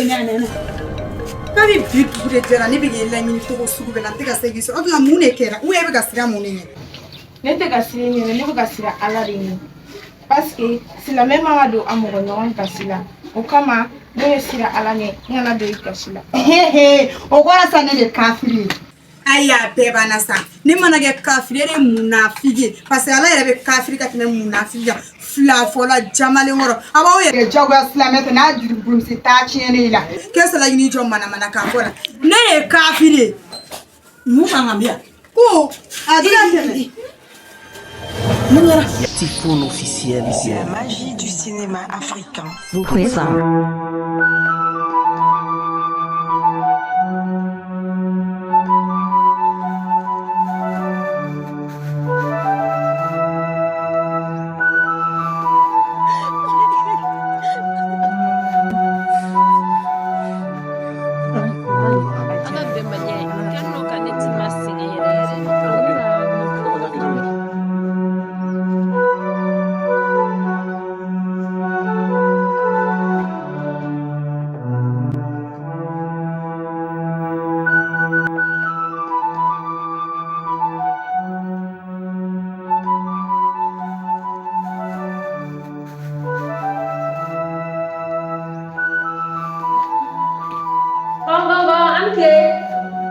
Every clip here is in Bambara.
nana. Kari big bude jara ni bigi la ni to sugu bela tega segi so odla mune kera u ebe gasira mune ne tega sira ni ne buga sira ala rini parce que c'est la même ado amogo nyon kasila o kama ne sira ala ne ngana de kasila o gora sa ne de kafiri aya beba na sa ni mana ge kafiri re munafiki parce que ala ere be kafiri ka tene munafiki fla fola jamale ngoro aba o ye jago islamete na juru brumsi ta chiene la kesa la yini jo mana ka fola ne kafiri mu ngambia ko adila tene Typhoon officiel ici. La magie du cinéma africain. Vous présent.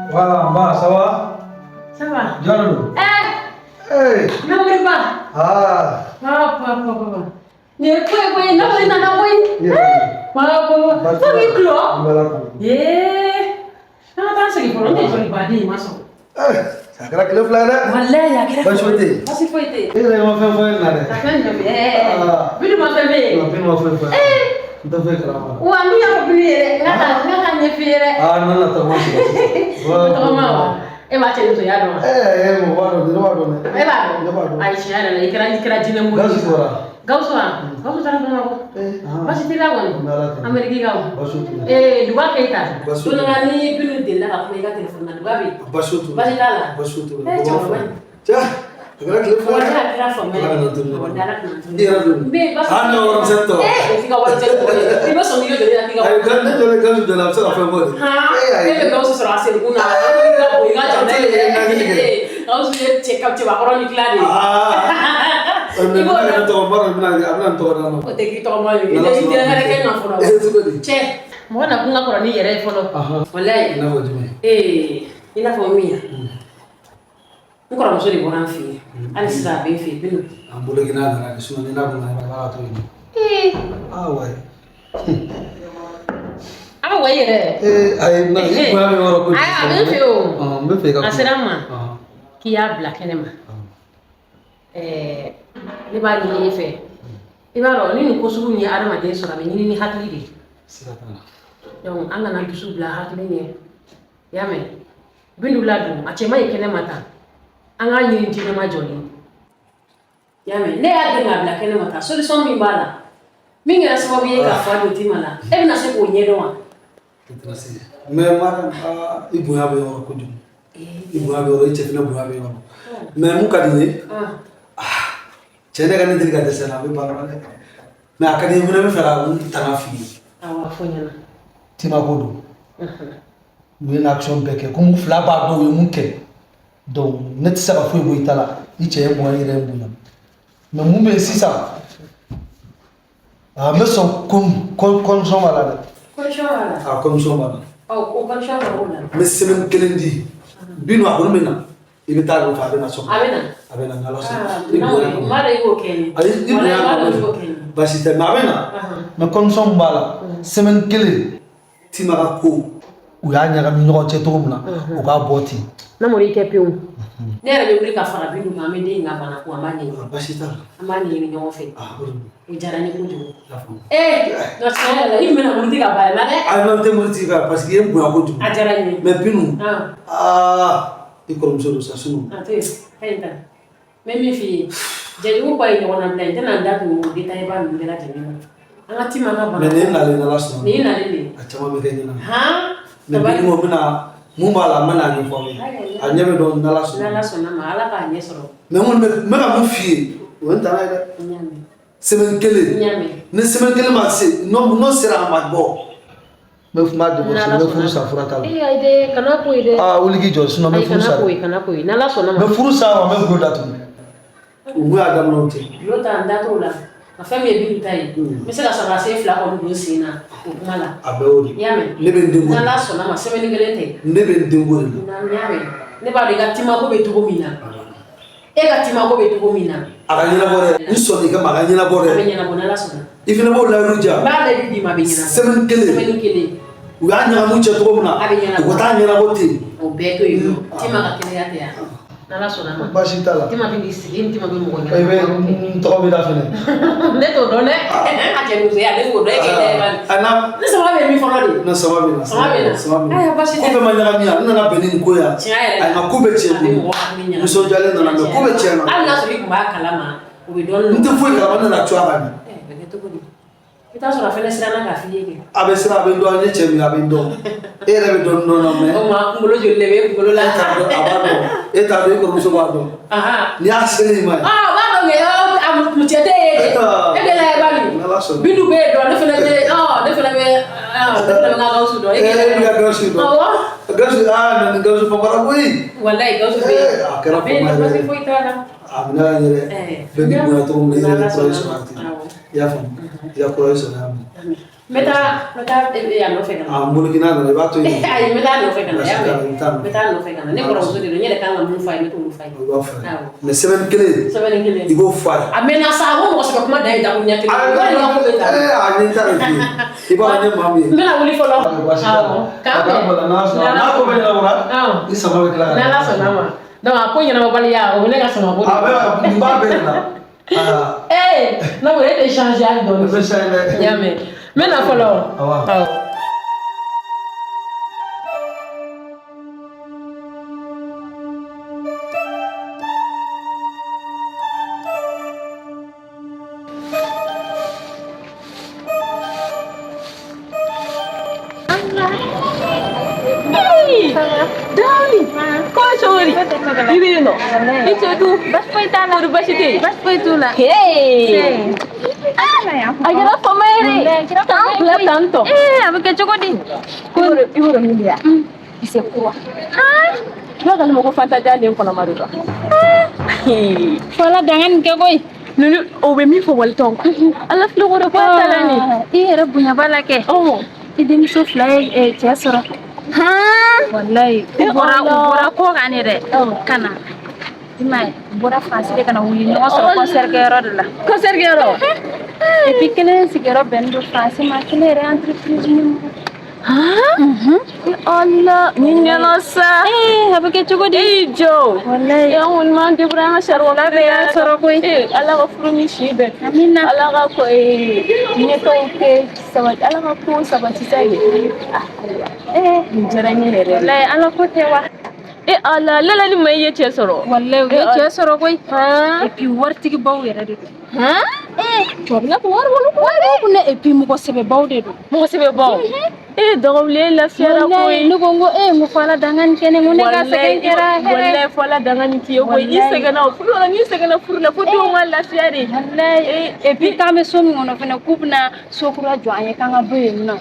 Voilà, bah, ça va? Ça va? Diallo. Hey! Non, mais pas. Ah. Papa. Ne quoi, non, Papa. Ça me clôt. Non, attends, c'est pour on est joli pas dit, maçon. Ça craque le flair là. Wallahi, ya kira. Pas souhaité. Pas si fouetté. Et là, on fait faire là. Ça fait de bien. Vu ma famille. On fait faire. Tu te fais comment? Wa mi ya ko biere. Ngata nye fiere. Ah, non, là, t'as moi. Voilà. E ma tele to ya do. Mo wado, de wado. Ba. Aisha ala ikra jine mo. Gauso tara bana ko. Basi tila woni. Ameriki gawo. Duba keita. Tuna ngani binu de la ko ga telephone na duba bi. Basi tala. Tiens. Agora que ele foi. Olha, era família. Ah, não, não sei então. Fica o tempo. E você me deu de aqui. Aí, quando ele quer de lá, você vai fazer. Ele gosta de ser segunda. Ele gosta de Gauso check up coba orang iklan. Ibu ada tahu mana tahu O te kita mau lagi. Jadi dia ada kan nak follow. Check. Mau nak bunga korang ni ya follow. Wallahi. Ina wajib. Ina família. Ngora mzuri bora mfi. Ali sasa befi binu. Ambule gina na sio nina kuna wala tu ini. Wai. Wai re. Ai na ibu ame wala ko. Ai befi o. Befi ka. Aserama. Ki ya black enema. Ni ba ni efe. Ibaro ni ko subu ni arama de so na ni hakili di. Siratana. Donc anga na bisu bla hakili ni. Yame. Bindu ladu achema ikene mata. Anga nyiri njine majoni. Yame, ne ya denga bla kene mata. Solution mi bala. Mingi na sababu ye ka fado timala. Ebi na se ko nyedo wa. Interessant. Mais mara ibu ya be ko dum. Ibu ya be o iche fina bu ya be o. Mais mu kadine. Chene kan ndiri ka desena be bala. Mais akadi mu na me fara mu tanafi. Awa fonyana. Tima kodo. Mu na action beke ko mu fla ba do mu ke. Donc ne tɛ se ka foyi bɔ i ta la i cɛ ye mɔgɔ yɛrɛ bonya mais mun bɛ yen sisan n bɛ sɔn condition b'a la dɛ. Condition b'a la. Condition b'a la. O condition b'a la. n bɛ semaine kelen di binu a kɔni bɛ na i bɛ taa dɔ fɛ a bɛ na sɔn. A bɛ na n'Ala sɔnna. Mara i b'o kɛ ni. Ayi i bonya kɔni basi tɛ mais a bɛ na mais condition b'a la semaine kelen Tima ka ko u y'a ɲagami ɲɔgɔn cɛ cogo min na u k'a bɔ ten. Na mori ke pew. Ne yɛrɛ bɛ wuli ka fara bindu ma me den ka bana ko a ma ɲɛ. Basi t'a la. An b'a ɲɛɲini ɲɔgɔn fɛ. O diyara n ye kojugu. Non tiɲɛ yɛrɛ la i bɛna muriti ka ba la dɛ. Non tɛ muriti ka parce que i ye n bonya kojugu. A diyara n ye. Mais binu i kɔrɔmuso don sa sinon. A to yen kaɲi ta. N bɛ min f'i ye jɛjugu ba ye ɲɔgɔn na bila n tɛna n da tugu o détail ba ninnu bɛɛ lajɛlen na. An ka Tima ka bana. Mais nin nalen n'Ala sɔnna. Nin nalen de. A caman bɛ kɛ ɲɛna. Mais binu o bɛna mun b'a la n bɛna ɲɛfɔ aw ye. A ɲɛ bɛ dɔn n'Ala sɔnna. N'Ala sɔnna ma Ala k'a ɲɛ sɔrɔ. Mais n bɛ ka mun f'i ye o ye n tana ye dɛ. Semaine kelen. Ni semaine kelen ma se n'o sera a ma bɔ Me fuma de boss, me furu sa fura ta. Eh aide kana ko ide. Ah wuli ki jo sino me furu sa. Kana ko na la sona ma. Me furu sa wa me bro datu. Ubu adam no te. Yo ta ndato la. Ma femme e bi tai. Me se la sa se fla ko do sina. Ko kuma la. Abe odi. Yame. Ne be ndingo. Na la sona ma se me ngelete. Ne be ndingo. Na yame. Ne ba de gatima ko be tugo mina. E gatima ko be tugo mina. Aganyina bore. Ni so ni ka maganyina bore. Aganyina bona la sona. Ifina bo la ruja. Ba le di ma be nyina. Semen kele. U ya nya mu che to muna. Ko ta nya na bote. O be to yo. Tima ka kele ya te ya. Na la sona ma. Ba shi tala. Tima bi sigi, tima bi mo ko nya. Ebe to be da fene. Ne to do ne. A je nu se ya le ko do e ke le ba. Ana. Ne sama be mi fo no di. Na sama be na. Sama be na. Ay ba shi. Ko be ma nya mi ya. Na benin ko ya. Ay na ko be che bu. Muso jale na me ko be che na. Ala so bi ko ba kalama. O be don. Nte fo ka na chwa ba ni. Be ke to ko di. Kita so la fene sira na ka fi ye. Abe sira be ndo anye che mi abe ndo. E re be don no me. O ma ngolo jo le be ngolo la ta do abado. E ta do ko muso ba do. Aha. Ni asele mai. Ah, ba do me o am mutete e. E be la ba ni. Bindu be do ne fene be. Oh, ne fene be. Ah, ne fene ga ga su do. E ke ga ga su do. Oh. Ga su na ga su pa para bui. Wallahi ga su be. Akara pa mai. Be mai. ko itara. Amina yere. Be di ko to mo le ko so ati. Ya fam. Ya ko so na. Meta ya no fe kana. Ah, mo kina na ba to yi. Ay, meta no fe kana ya. Meta no fe kana. Ne ko so de nyele kan mu fa me to mu fa. Mais semaine clé. Semaine clé. Il go fa. Amena sa ho mo so ko ma dai da kunya te. Ah, ni ta ni. Iba ni mami. Mena wuli fo lo. Ka ko na ko be na wala. Ni sama be kala. Na la so na ma. No, apo nyana mo bali ya, o le ga so ma bo. Ah, be ba be na. Ah. Eh, no we te changer al don. Be changer. Ya me. Mena fo lo. Ah. Dali, kau curi. Ini no. Itu tu. Bas paitan lah. Bas itu. Bas paitula. Hey. Agar apa mai? Tahu tanto. Apa kecok di? Ibu Emilia. Bisa kuah. Kau kan mau fanta jadi yang kau nama dulu. Fala dengan kau koi. Nunu, obemi fo waltong. Alas lu kau dapat talani. Iya, punya bala ke. Oh. Ini musuh fly cesar. Wallahi ubora ko gane de kana imai ubora fasile kana wuli no so concert gero de la concert gero e pikene sigero bendo fasi ma kene re entreprise ni Allah ninya nosa habe ke chugo di jo wallahi ya un man de brama shar wala be ya soro ko ala ga furumi shibe amina ala ga ko ni to ke sabat ala ga ko sabat sai jarani re wallahi ala ko tewa ala lala ni mai yace soro wallahi yace soro ko et puis warti ki baw yere de to la ko war ko ne et puis mo ko sebe baw de do mo ko sebe baw dogole la fiara ko no gongo mo fala dangan kene mo ne ga segen kera wallahi fala dangan ki yo ko isega na fulo na isega na furla ko do wala fiare wallahi et puis kame so mi ono fena kubna sokura jo anye kanga boye no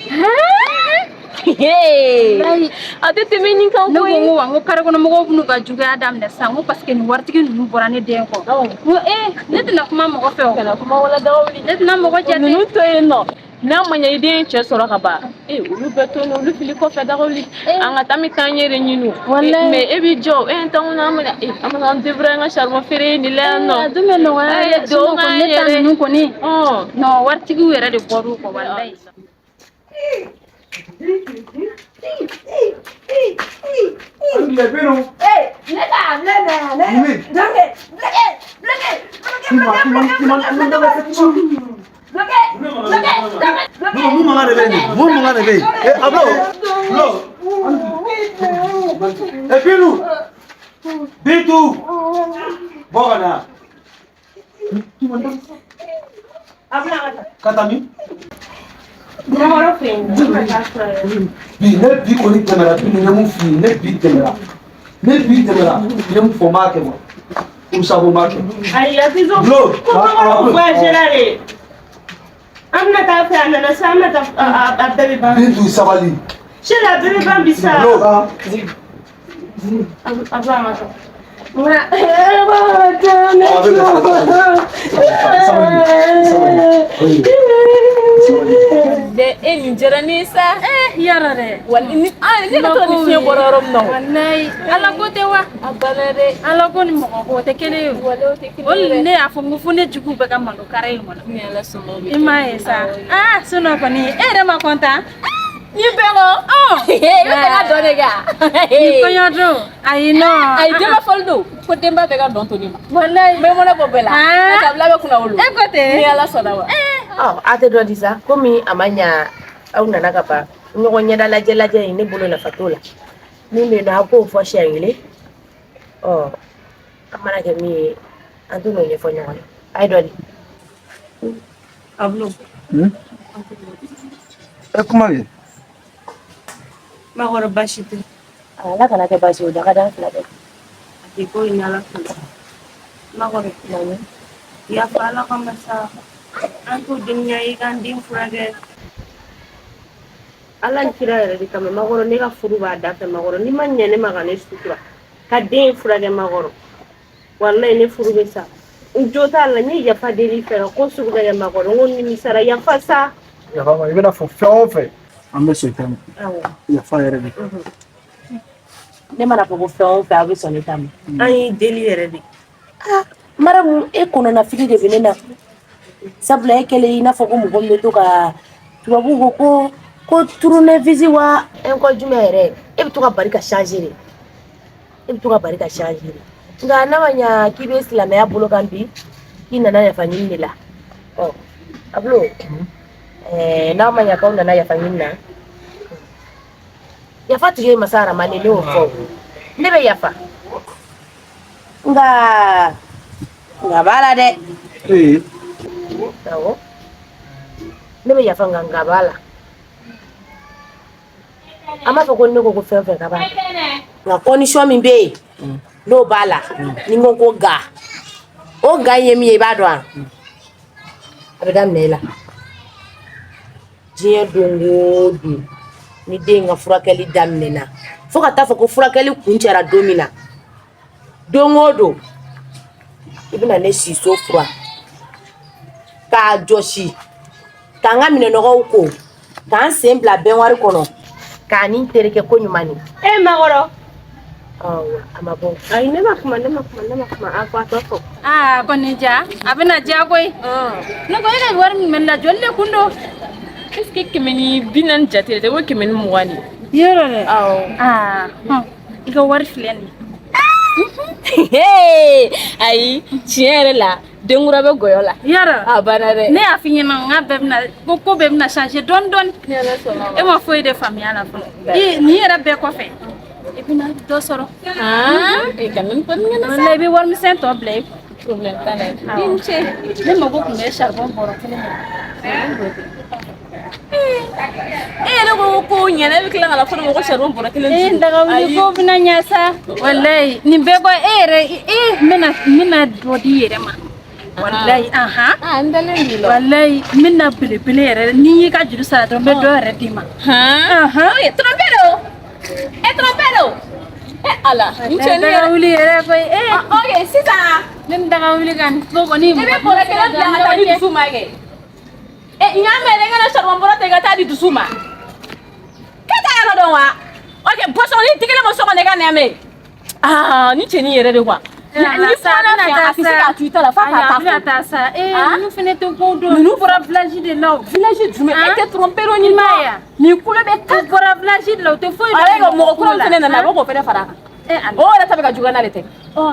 hey ate temeni kan ko no gongo wango kare ko no mo bunu ga juga adam de sango parce que ni wartigi nu borane de ko net na kuma mo ko fe ko kuma wala dawli net na mo ko jate nu to no na manya ide che soro ka ba ulu beto no ulu fili ko fe dawli anga tami kanyere nyinu mais ebi jo tan na mo amana devra nga charmo fere ni le no dume no ay do ko net nu ko ni no wartigi wera de boru ko wallahi bi ko ni kamera bi ni mu fi ne bi kamera ne mu fo marque mo um sabo marque ay la fizo lo ba gerare amna ta fa na sama ta abbe ba bi du sabali Chez la bébé Bambissa. De eni jaranisa yarare wal ni ni la to ni bororom no wallahi ala ko te wa abalade ala ko ni mo ko te kele walo te kile wal ne afu mu fune jugu be ka mando kare mo ni ala somo bi ima esa suno ko ni ere ma konta ni bego yo te ga donega ni ko yodo ay no ay de ma foldo ko demba be ga don to ni ma wallahi be mo na ko bela ta bla be kuna wulu e ko te ni ala soda wa ate do disa komi amanya au nana kapa nyoko nyada laje ni bolo la fatola mimi na hapo fo shangile amana ke mi antuno le fo nyone ay do ablo Comment est ma horo bashite ala kana ke bashi da kada la de iko inala kula ma horo nani ya fala kama sa antu dunya ikan dim furage ala kira yere di kama magoro ne ka furu ba da fe magoro ni manya ne magane sutura ka den furage magoro wallahi ne furu be sa njota la ni ya fa deri fe ko su ga magoro ngoni misara ya fa sa ya va ibena fo fe ambe so tem ya fa yere de ne mana ko fɛn o fɛn a bɛ sɔn ne ta ma an ye deli yɛrɛ de maramu e kɔnɔna fili de bɛ ne na sabula e kɛlen i n'a fɔ ko mɔgɔ min bɛ to ka tubabu ko tournevis wa ko jumɛn yɛrɛ e bɛ to ka bari ka changer de nka n'a ma ɲa k'i bɛ silamɛya bolo kan bi k'i nana yafa ɲini de la abulo n'a ma ɲa k'aw nana yafa ɲini na yafa tige masara mane ne o fɔ ne bɛ yafa nka bala dɛ awɔ ne bɛ yafa nka bala a m'a fɔ ko ne ko fɛn fɛn ka b'a nka condition min bɛ yen n'o b'a la ni ko ga o ga ye min ye i b'a dɔn a bɛ daminɛ i la diɲɛ don o don ni den ka furakɛli daminɛna fo ka taa fɔ ko furakɛli kuncɛra don min na don o don i bɛna ne si so fura k'a jɔsi k'an ka minɛnɔgɔw ko k'an sen bila bɛnwari kɔnɔ k'a ni terikɛ ko ɲuman ni makɔrɔ a ma bɔ ayi ne ma kuma a fa tɔ fɔ kɔni ja a bɛna ja koyi ne ko e ka wari min bɛ na joli le kun don est-ce que kemeni binan jate de wo kemeni muwani yoro le i ka wari filɛ nin ayi tiɲɛ yɛrɛ la denkura bɛ gɔyɔ la yɔrɔ a banna dɛ ne y'a f'i ɲɛna n ka bɛɛ bɛna ko bɛɛ bɛna changer dɔɔni dɔɔni e ma foyi de faamuya la fɔlɔ nin yɛrɛ bɛɛ kɔfɛ i bɛna dɔ sɔrɔ e ka nin kɔni ŋana sa walahi i bɛ warimisɛn tɔ bila problème t'a la i ni ce ne mago tun bɛ charbon bɔrɔ kelen de e yɛrɛ ko ɲɛna e bɛ tila ka na fɔ ne ma ko charbon bɔrɔ kelen n daga wuli ko bɛna ɲɛ sa walayi nin bɛɛ bɔ e yɛrɛ n bɛna dɔ di i yɛrɛ ma walayi n dalen b'i la walayi n bɛna belebele yɛrɛ n'i y'i ka juru sara dɔrɔn n bɛ dɔ yɛrɛ d'i ma trompé ala n daga wuli yɛrɛ koyi ok sisan ne ni daga wuli ka nin fɔ kɔni i bɛ bɔrɔ kelen bila ka taa di dusu ma kɛ n y'a mɛn dɛ n kana charbon bɔrɔ ta i ka taa di dusu ma k'e t'a yɔrɔ dɔn wa ok bɔsɔn ni tigɛlen ma so kɔnɔ i ka nɛmɛ ni cɛnin yɛrɛ de kuwa ni fana fɛ a tɛ se k'a to i ta la f'a ka bɛna taa sa ninnu fana tɛ ko dɔn ninnu bɔra village de la o village jumɛn e tɛ trompé ro ɲini ma ya nin kulo bɛ ka bɔra village de la o tɛ foyi dɔn ale ka mɔgɔ kura fana nana a bɛ k'o fana fara a kan o yɛrɛ ta bɛ ka juguya n'ale tɛ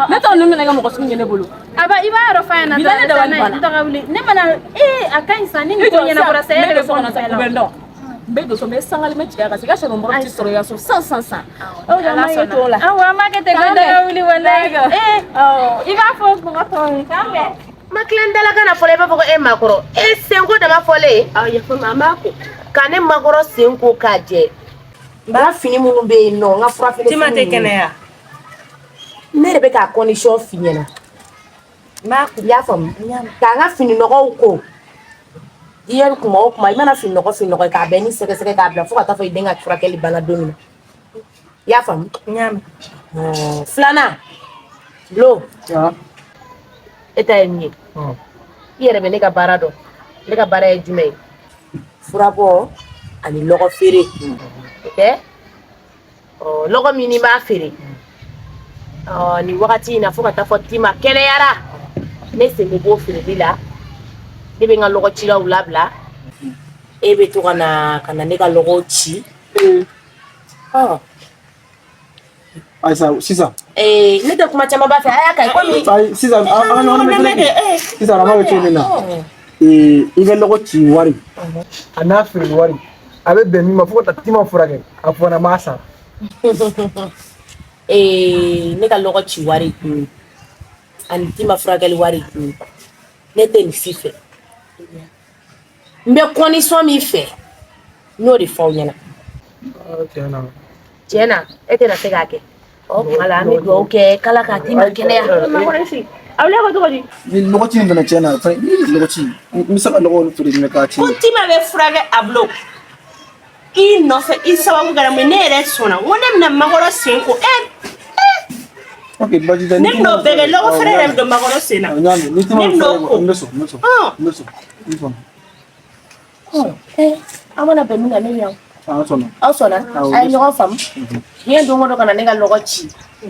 ne t'o ninnu minɛ ka mɔgɔ sugu ɲɛ ne bolo aba i b'a yɔrɔ f'a ɲɛna bi ne dabali banna daga wuli ne mana a ka ɲi sa ni nin ko ɲɛnabɔra sa e yɛrɛ bɛ bɔ nin bɛɛ la n bɛ doso n bɛ sangali mɛ tigɛ ka se i ka charbon bɔrɔ ti sɔrɔ i ka so san ala sɔnna awɔ an b'a kɛ ten ko daga wuli walayi i b'a fɔ mɔgɔ tɔw ye k'an bɛn ma kilen dala kana fɔlɔ i b'a fɔ ko e makɔrɔ e senko dama fɔlen yafa ma an b'a ko ka ne makɔrɔ senko k'a jɛ n b'a fini minnu bɛ yen nɔ n ka fura fini tima tɛ kɛnɛya ne de bɛ k'a condition f'i ɲɛna i y'a faamu k'an ka fini nɔgɔw ko Hier kuma o kuma I mana fin nɔgɔ k'a bɛɛ ni sɛgɛsɛgɛ k'a bila fo ka taa fɔ I den ka furakɛli banna don min na. I y'a faamu? N y'a mɛn. Filanan Lo. E ta ye min ye? I yɛrɛ bɛ ne ka baara dɔn. Ne ka baara ye jumɛn ye? Furabɔ ani lɔgɔ feere. Ok? Lɔgɔ min n'i b'a feere. Ni wagati in na fo ka taa fɔ Tima kɛnɛyara. Ne sen bɛ bɔ feereli la. Ne bɛ n ka lɔgɔcilaw labila. E bɛ to ka na ne ka lɔgɔw ci. Aïssa, sisan. Ne tɛ kuma caman b'a fɛ. A y'a kaɲi komi. Sisan, an ka ɲɔgɔn minɛ. Sisan, an b'a kɛ cogo min na. I ka lɔgɔ ci wari. A n'a feere wari. A bɛ bɛn min ma fo ka taa Tima furakɛ. A fɔ na m'a sara. Ne ka lɔgɔ ci wari. Ani Tima furakɛli wari. Ne tɛ nin si fɛ. N bɛ condition min fɛ. N y'o de fɔ aw ɲɛna. Tiɲɛna, e tɛna se k'a kɛ. Voilà, an bɛ dugawu kɛ k'Ala ka Tima kɛnɛya. Aw la ko cogo di? Ni lɔgɔ ci in fana tiɲɛna, ni lɔgɔ ci, n bɛ se ka lɔgɔ feere nin k'a ci. Ko Tima bɛ furakɛ a bolo. I nɔfɛ I sababu kɛra mun ne yɛrɛ sɔnna. N ko ne bɛna makɔrɔ sen ko Ok, baasi tɛ. Ne bɛna o bɛɛ kɛ lɔgɔ feere yɛrɛ bɛ don makɔrɔ sen na. Ne bɛna o kɛ. N bɛ sɔn. An mana bɛn min na ne ɲɛ. Aw sɔnna. Aw sɔnna? A ye ɲɔgɔn faamu. Diɲɛ don o don ka na ne ka lɔgɔ ci.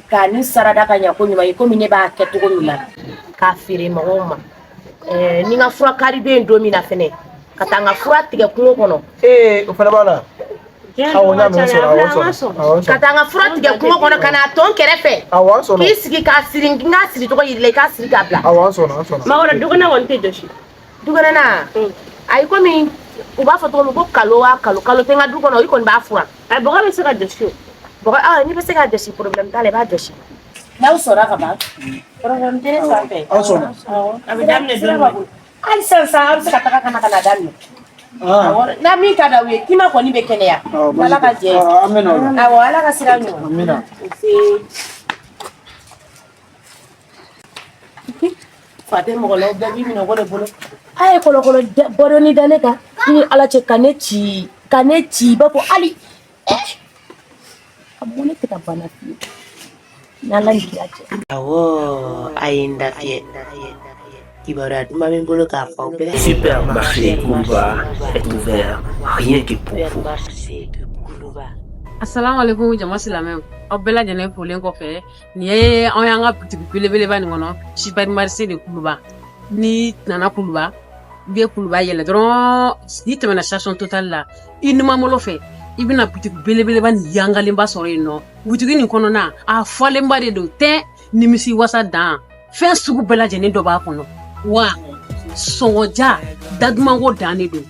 K'a ni sarada ka ɲɛ ko ɲuman ye komi ne b'a kɛ cogo min na. K'a feere mɔgɔw ma. Ni n ka fura kari bɛ yen don min na fɛnɛ. Ka taa n ka fura tigɛ kungo kɔnɔ. O fana b'a la. Awɔ, n'a mɛn sɔrɔ. Ka taa n ka fura tigɛ kungo kɔnɔ ka n'a tɔn kɛrɛfɛ. Awɔ, an sɔnna. K'i sigi k'a siri n ka siri cogo yir'i la I k'a siri k'a bila. Awɔ, an sɔnna, an sɔnna. Makɔrɔ dukɛnɛ kɔni tɛ jɔsi. Dukɛnɛna. Ayi komi u b'a fɔ cogo min ko kalo tɛ n ka du kɔnɔ I kɔni b'a furan. A bɔgɔ bɛ se ka jɔsi o. Bɔgɔ n'i bɛ se ka jɔsi problème t'a la I b'a jɔsi. N'aw sɔnna ka ban. Problème tɛ ne sanfɛ. Aw sɔnna. A bɛ daminɛ don min. Hali sisan aw bɛ se ka taga ka na daminɛ. Na min ka d'aw ye Tima kɔni bɛ kɛnɛya. Ala ka jɛ. Awɔ, Ala ka sira ɲuman. Amina. Fa tɛ mɔgɔ la o bɛɛ b'i minɛ o de bolo. A ye kɔlɔkɔlɔ bɔdɔni da ne kan. Ni Ala cɛ ka ne ci I b'a fɔ hali. A bɔ ne tɛ ka bana fiye. N'Ala ni kira cɛ. Awɔ, a ye n da fiyɛ. Kibaruya duman bɛ n bolo k'a fɔ aw bɛɛ. Supermarché Koulouba est ouvert rien que pour vous. Assalamu alaikum jama silamɛw. Aw bɛɛ lajɛlen folen kɔfɛ nin ye an y'an ka butiki belebeleba nin kɔnɔ supermarché de Koulouba. Ni nana Koulouba bɛ Koulouba yɛlɛ dɔrɔn n'i tɛmɛna station Total la I numanbolo fɛ I bɛna butiki belebeleba nin yangalenba sɔrɔ yen nɔ. Butiki nin kɔnɔna a fɔlenba de don tɛ nimisi wasa dan fɛn sugu bɛɛ lajɛlen dɔ b'a kɔnɔ. Wa sɔngɔja dadumanko dan de don.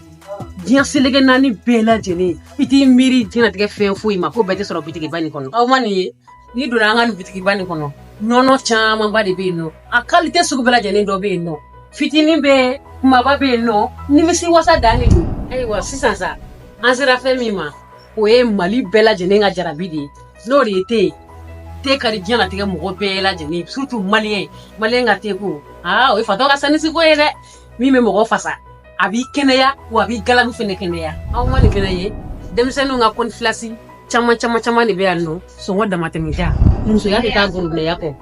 Diɲɛ seleke naani bɛɛ lajɛlen I t'i miiri diɲɛlatigɛ fɛn foyi ma ko bɛɛ tɛ sɔrɔ butikiba nin kɔnɔ. Aw ma nin ye n'i donna an ka nin butikiba nin kɔnɔ nɔnɔ camanba de bɛ yen nɔ a qualité sugu bɛɛ lajɛlen dɔ bɛ yen nɔ fitinin bɛ kumaba bɛ yen nɔ nimisi wasa dan de don. Ayiwa sisan sa an sera fɛn min ma o ye Mali bɛɛ lajɛlen ka jarabi de ye n'o de ye te ka di diɲɛlatigɛ mɔgɔ bɛɛ lajɛlen surtout maliyɛn ka te ko o ye fatɔ ka sanisi ko ye dɛ min bɛ mɔgɔ fasa a b'i kɛnɛya wa a b'i galabu fɛnɛ kɛnɛya. Aw ma nin fɛnɛ ye denmisɛnninw ka kɔnfilasi caman de bɛ yan nɔ sɔngɔ damatɛmɛja musoya tɛ taa gorobinɛya kɔ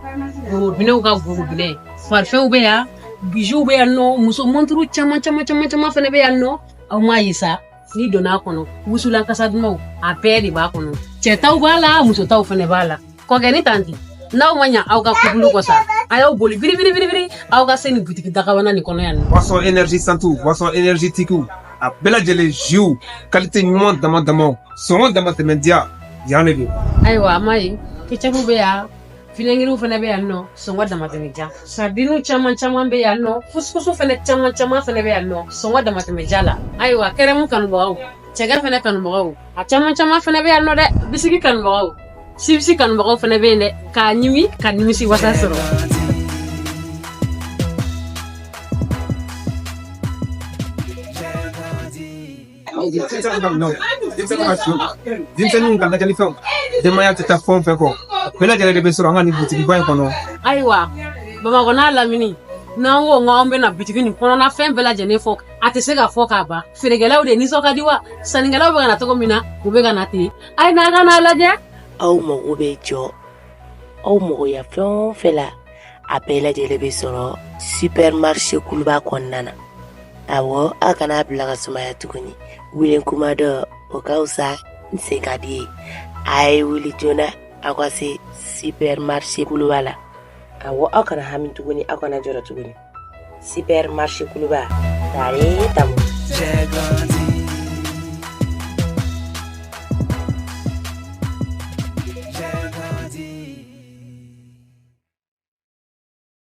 gorobinɛw ka gorobinɛ farifɛnw bɛ yan bijoux bɛ yan nɔ muso monturu caman fɛnɛ bɛ yan nɔ aw m'a ye sa n'i donna a kɔnɔ wusulan kasa dumanw a bɛɛ de b'a kɔnɔ cɛ taw b'a la muso taw fɛnɛ b'a la kɔkɛ ni tanti n'aw ma ɲa aw ka kubulu kɔ sa a y'aw boli biribiri aw ka se ni butiki dagabana nin kɔnɔ yan nɔ. Boisson énergie santu boisson énergétique a bɛɛ lajɛlen jus qualité ɲuman dama sɔngɔ dama tɛmɛ diya yan de don. Ayiwa a ma ye ketchup bɛ yan finɛngiriw fɛnɛ bɛ yan nɔ sɔngɔ dama tɛmɛ diya sardines caman bɛ yan nɔ fusufusu fɛnɛ caman fɛnɛ bɛ yan nɔ sɔngɔ dama tɛmɛ diya la. Ayiwa kɛrɛmu kanubagaw cɛgɛ fɛnɛ kanubagaw a caman fɛnɛ bɛ yan nɔ dɛ bisiki kanubagaw sibisi kanubagaw fɛnɛ bɛ yen dɛ k'a ɲimi ka nimisi wasa sɔrɔ. Denmisɛnninw ka lajɛli fɛnw denbaya tɛ taa fɛn kɔ bɛɛ lajɛlen de bɛ sɔrɔ an ka nin butikiba in kɔnɔ. Ayiwa Bamakɔ n'a lamini n'an ko ŋ'anw bɛna bitigi nin kɔnɔna fɛn bɛɛ lajɛlen fɔ a tɛ se ka fɔ k'a ban feerekɛlaw de nisɔn ka di wa sannikɛlaw bɛ ka na cogo min na u bɛ ka na ten a ye n'a ka n'a lajɛ. aw mago bɛ jɔ aw magoya fɛn o fɛn la a bɛɛ lajɛlen bɛ sɔrɔ supermarché kuluba kɔnɔna na awɔ aw kana bila ka sumaya tuguni wele kuma dɔ o ka fisa n se ka di ye a ye wuli joona aw ka se supermarché kuluba la awɔ aw kana hami tuguni aw kana jɔrɔ tuguni supermarché kuluba tare tamu